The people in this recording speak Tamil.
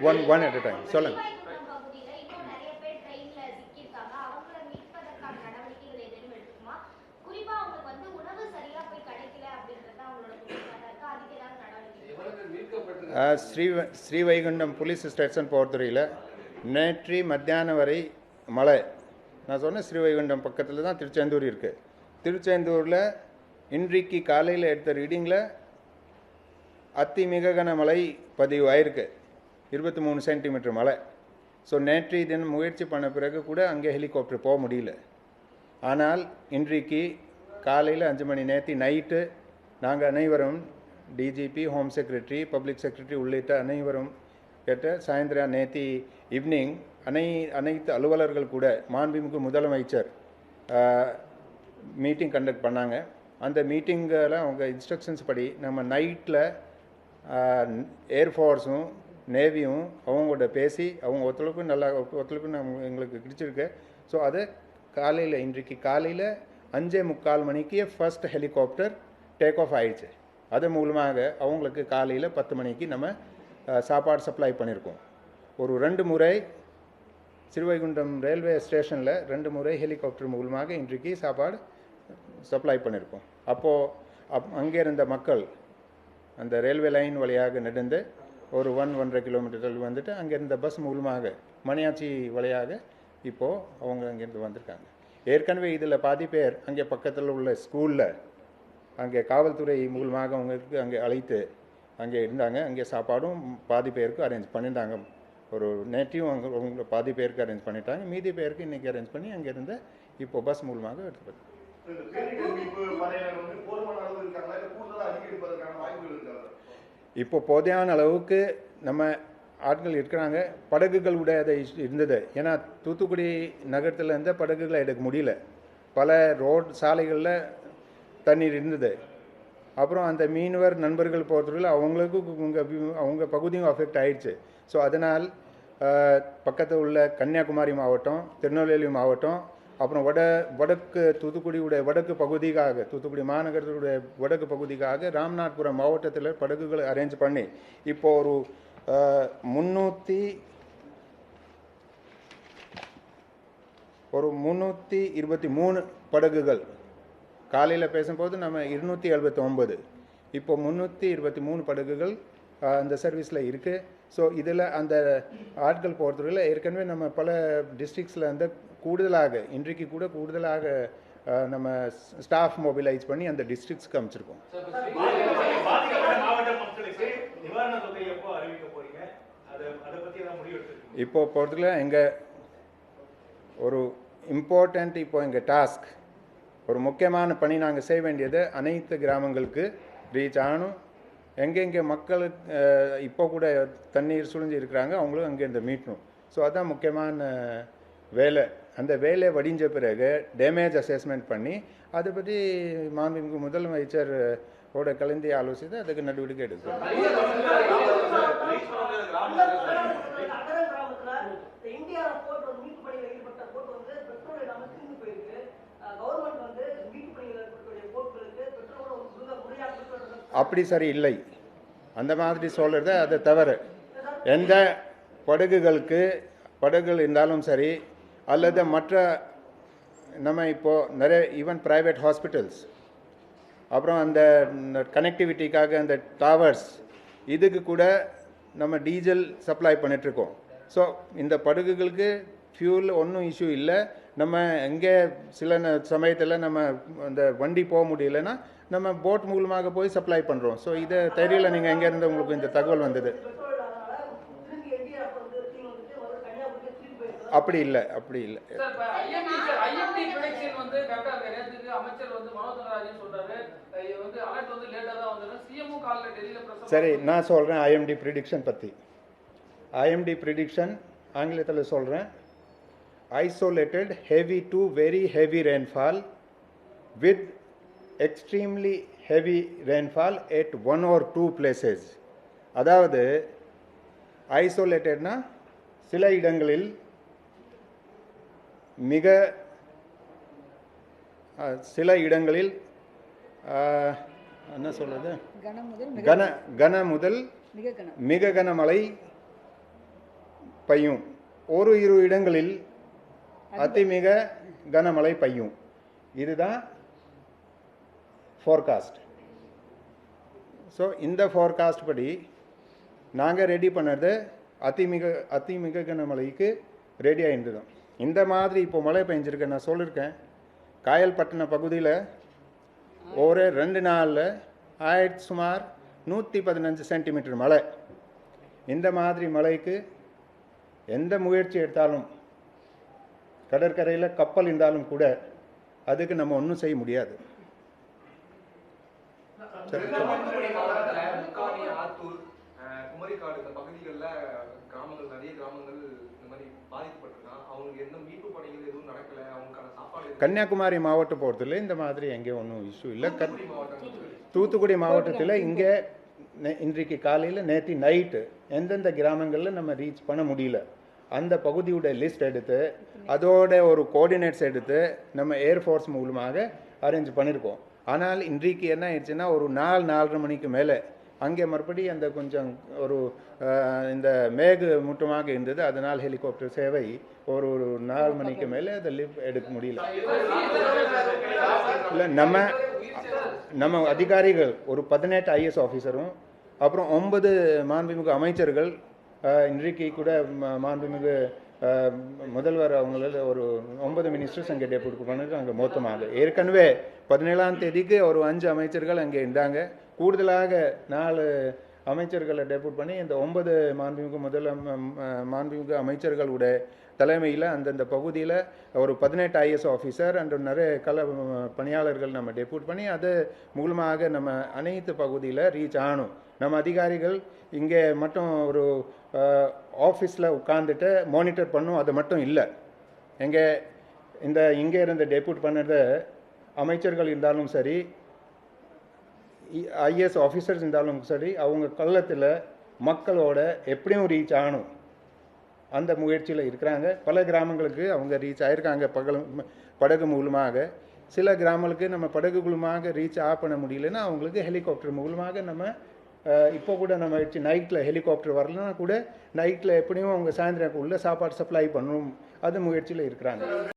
ஒன் அட் டைம் சொல்லுங்கள். ஸ்ரீவைகுண்டம் போலீஸ் ஸ்டேஷன் பொறுத்தவரையில் நேற்று மத்தியானம் வரை மழை. நான் சொன்னேன் ஸ்ரீவைகுண்டம் பக்கத்தில் தான் திருச்செந்தூர் இருக்குது. திருச்செந்தூரில் இன்றைக்கு காலையில் எடுத்த ரீடிங்கில் மிக கன மழை பதிவு ஆயிருக்கு, 23 சென்டிமீட்டர் மழை. ஸோ நேற்று தினம் முயற்சி பண்ண பிறகு கூட அங்கே ஹெலிகாப்டர் போக முடியல. ஆனால் இன்றைக்கு காலையில் 5 மணி நேற்று நைட்டு நாங்கள் அனைவரும் DGP, home secretary, public secretary உள்ளிட்ட அனைவரும் கேட்ட சாயந்தரம் நேற்று ஈவினிங் அனைத்து அலுவலர்கள் கூட மாண்புமிகு முதலமைச்சர் மீட்டிங் கண்டக்ட் பண்ணாங்க. அந்த மீட்டிங்கில் அவங்க இன்ஸ்ட்ரக்ஷன்ஸ் படி நம்ம நைட்டில் ஏர்ஃபோர்ஸும் நேவியும் அவங்களோட பேசி அவங்க ஒத்துழைப்பு எங்களுக்கு கிடைச்சிருக்கு. ஸோ அது காலையில் இன்றைக்கு காலையில் 5:45 மணிக்கு ஃபர்ஸ்ட் ஹெலிகாப்டர் டேக் ஆஃப் ஆயிடுச்சு. அது மூலமாக அவங்களுக்கு காலையில் 10 மணிக்கு நம்ம சாப்பாடு சப்ளை பண்ணியிருக்கோம். ஒரு 2 முறை ஸ்ரீவைகுண்டம் ரயில்வே ஸ்டேஷனில் 2 முறை ஹெலிகாப்டர் மூலமாக இன்றைக்கு சாப்பாடு சப்ளை பண்ணியிருக்கோம். அப்போது அங்கே இருந்த மக்கள் அந்த ரயில்வே லைன் வழியாக நடந்து ஒரு 1-1.5 கிலோமீட்டர் வந்துட்டு அங்கே இருந்த பஸ் மூலமாக மணியாச்சி வழியாக இப்போது அவங்க அங்கேருந்து வந்திருக்காங்க. ஏற்கனவே இதில் பாதி பேர் அங்கே பக்கத்தில் உள்ள ஸ்கூலில் அங்கே காவல்துறை மூலமாக அவங்களுக்கு அங்கே அழைத்து அங்கே இருந்தாங்க. அங்கே சாப்பாடும் பாதி பேருக்கு அரேஞ்ச் பண்ணிட்டாங்க. ஒரு நேற்றையும் அவங்க பாதி பேருக்கு அரேஞ்ச் பண்ணிட்டாங்க. மீதி பேருக்கு இன்றைக்கி அரேஞ்ச் பண்ணி அங்கே இருந்து இப்போ பஸ் மூலமாக எடுத்துப்பாங்க. இப்போ போதையான அளவுக்கு நம்ம ஆட்கள் இருக்கிறாங்க. படகுகள் கூட அதை இருந்தது. ஏன்னா தூத்துக்குடி நகரத்தில் இருந்த படகுகளை எடுக்க முடியல. பல ரோட் சாலைகளில் தண்ணீர் இருந்தது. அப்புறம் அந்த மீனவர் நண்பர்கள் பொறுத்தவரையில் அவங்களுக்கும் அவங்க பகுதியும் அஃபெக்ட் ஆயிடுச்சு. ஸோ அதனால் பக்கத்தில் உள்ள கன்னியாகுமரி மாவட்டம், திருநெல்வேலி மாவட்டம், அப்புறம் வடக்கு தூத்துக்குடியுடைய வடக்கு பகுதிக்காக, தூத்துக்குடி மாநகரத்துடைய வடக்கு பகுதிக்காக ராமநாதபுரம் மாவட்டத்தில் படகுகளை அரேஞ்ச் பண்ணி இப்போ ஒரு 323 படகுகள். காலையில் பேசும்போது நம்ம 279, இப்போ 323 படகுகள் அந்த சர்வீஸில் இருக்குது. ஸோ இதில் அந்த ஆட்கள் பொறுத்தவரையில் ஏற்கனவே நம்ம பல டிஸ்ட்ரிக்ஸில் வந்து இன்றைக்கு கூடுதலாக நம்ம ஸ்டாஃப் மொபிலைஸ் பண்ணி அந்த டிஸ்ட்ரிக்ஸ்க்கு அமைச்சிருக்கோம். இப்போ பொறுத்தவரையில் எங்கள் ஒரு இம்பார்ட்டண்ட் எங்கள் டாஸ்க், ஒரு முக்கியமான பணி நாங்கள் செய்ய வேண்டியது அனைத்து கிராமங்களுக்கு ரீச் ஆகணும். எங்கெங்கே மக்கள் இப்போ கூட தண்ணீர் சுழிஞ்சு இருக்கிறாங்க அவங்களும் அங்கேருந்து மீட்டணும். ஸோ அதுதான் முக்கியமான வேலை. அந்த வேலை வடிஞ்ச பிறகு டேமேஜ் அசஸ்மெண்ட் பண்ணி அதை பற்றி மாண்புமிகு முதலமைச்சர் கலந்து ஆலோசித்து அதுக்கு நடவடிக்கை எடுக்கும். அப்படி சரி இல்லை, அந்த மாதிரி சொல்கிறது அது தவறு. எந்த படகுகள் இருந்தாலும் சரி, அல்லது மற்ற நம்ம இப்போது நிறைய ஈவன் ப்ரைவேட் ஹாஸ்பிட்டல்ஸ், அப்புறம் அந்த கனெக்டிவிட்டிக்காக அந்த டவர்ஸ், இதுக்கு கூட நம்ம டீசல் சப்ளை பண்ணிகிட்ருக்கோம். ஸோ இந்த படகுகளுக்கு ஃபியூல் ஒன்றும் இஷ்யூ இல்லை. நம்ம எங்கே சில சமயத்தில் நம்ம அந்த வண்டி போக முடியலன்னா நம்ம போட் மூலமாக போய் சப்ளை பண்ணுறோம். ஸோ இதை தெரியல, நீங்கள் எங்கேருந்து உங்களுக்கு இந்த தகவல் வந்தது? அப்படி இல்லை. சரி, நான் சொல்கிறேன் ஐஎம்டி ப்ரிடிக்ஷன் பற்றி. ஐஎம்டி ப்ரிடிக்ஷன் ஆங்கிலத்தில் சொல்கிறேன். Isolated heavy to very heavy rainfall with extremely heavy rainfall at 1 or 2 places. அதாவது ஐசோலேட்டட்னா சில இடங்களில் என்ன சொல்றது, கன முதல் மிக கனமழை பெய்யும், ஒரு இரு இடங்களில் அதிமிக கனமழை பெய்யும். இதுதான் ஃபோர்காஸ்ட். ஸோ இந்த ஃபோர்காஸ்ட் படி நாங்கள் ரெடி பண்ணது அதிமிக கனமழைக்கு ரெடி ஆகிருந்தோம். இந்த மாதிரி இப்போ மழை பெஞ்சிருக்கேன். நான் சொல்லியிருக்கேன், காயல்பட்டினம் பகுதியில் ஒரு 2 நாளில் ஆயிடுச்சு சுமார் 115 சென்டிமீட்டர் மழை. இந்த மாதிரி மழைக்கு எந்த முயற்சி எடுத்தாலும், கடற்கரையில் கப்பல் இருந்தாலும் கூட அதுக்கு நம்ம ஒன்றும் செய்ய முடியாது. கன்னியாகுமரி மாவட்டம் போகிறதுல இந்த மாதிரி எங்கேயும் ஒன்றும் இஷ்யூ இல்லை. தூத்துக்குடி மாவட்டத்தில் இங்கே இன்றைக்கு காலையில் நேற்று நைட்டு எந்தெந்த கிராமங்களில் நம்ம ரீச் பண்ண முடியல அந்த பகுதியோட லிஸ்ட் எடுத்து அதோட ஒரு கோஆர்டினேட்ஸ் எடுத்து நம்ம ஏர்ஃபோர்ஸ் மூலமாக அரேஞ்ச் பண்ணியிருக்கோம். ஆனால் இன்றைக்கு என்ன ஆயிடுச்சுன்னா, ஒரு 4-4:30 மணிக்கு மேலே அங்கே மறுபடி அந்த கொஞ்சம் ஒரு இந்த மேகு மூட்டமாக இருந்தது. அதனால் ஹெலிகாப்டர் சேவை ஒரு 4 மணிக்கு மேலே அதை லிஃப்ட் எடுக்க முடியல. இல்லை, நம்ம அதிகாரிகள் ஒரு 18 IS ஆஃபீஸரும் அப்புறம் 9 மாண்புமிகு அமைச்சர்கள், இன்றைக்கு கூட மாண்புமிகு முதல்வர் அவங்கள ஒரு 9 மினிஸ்டர்ஸ் அங்கே டெபுட் பண்ணிட்டு அங்கே மொத்தமாக ஏற்கனவே 17ஆம் தேதிக்கு ஒரு 5 அமைச்சர்கள் அங்கே இருந்தாங்க. கூடுதலாக 4 அமைச்சர்களை டெபுட் பண்ணி இந்த 9 மாண்புமிகு அமைச்சர்களுடைய தலைமையில் அந்தந்த பகுதியில் ஒரு 18 IS ஆஃபீஸர் அண்ட் நிறைய பணியாளர்கள் நம்ம டெபுட் பண்ணி அது மூலமாக நம்ம அனைத்து பகுதியில் ரீச் ஆகணும். நம்ம அதிகாரிகள் இங்கே மட்டும் ஒரு ஆஃபீஸில் உட்காந்துட்டு மானிட்டர் பண்ணும், அது மட்டும் இல்லை. இங்கே இருந்து டெபுட் பண்ணுற அமைச்சர்கள் இருந்தாலும் சரி, IS ஆஃபீஸர்ஸ் இருந்தாலும் சரி, அவங்க கள்ளத்தில் மக்களோட எப்படியும் ரீச் ஆகணும் அந்த முயற்சியில் இருக்கிறாங்க. பல கிராமங்களுக்கு அவங்க ரீச் ஆகிருக்காங்க படகு மூலமாக. சில கிராமங்களுக்கு நம்ம படகு மூலமாக ரீச் பண்ண முடியலன்னா அவங்களுக்கு ஹெலிகாப்டர் மூலமாக நம்ம இப்போ கூட நம்ம நைட்டில் ஹெலிகாப்டர் வரலன்னா கூட நைட்டில் எப்படியும் அவங்க சாயந்தரக்குள்ளே சாப்பாடு சப்ளை பண்ணணும், அது முயற்சியில் இருக்கிறாங்க.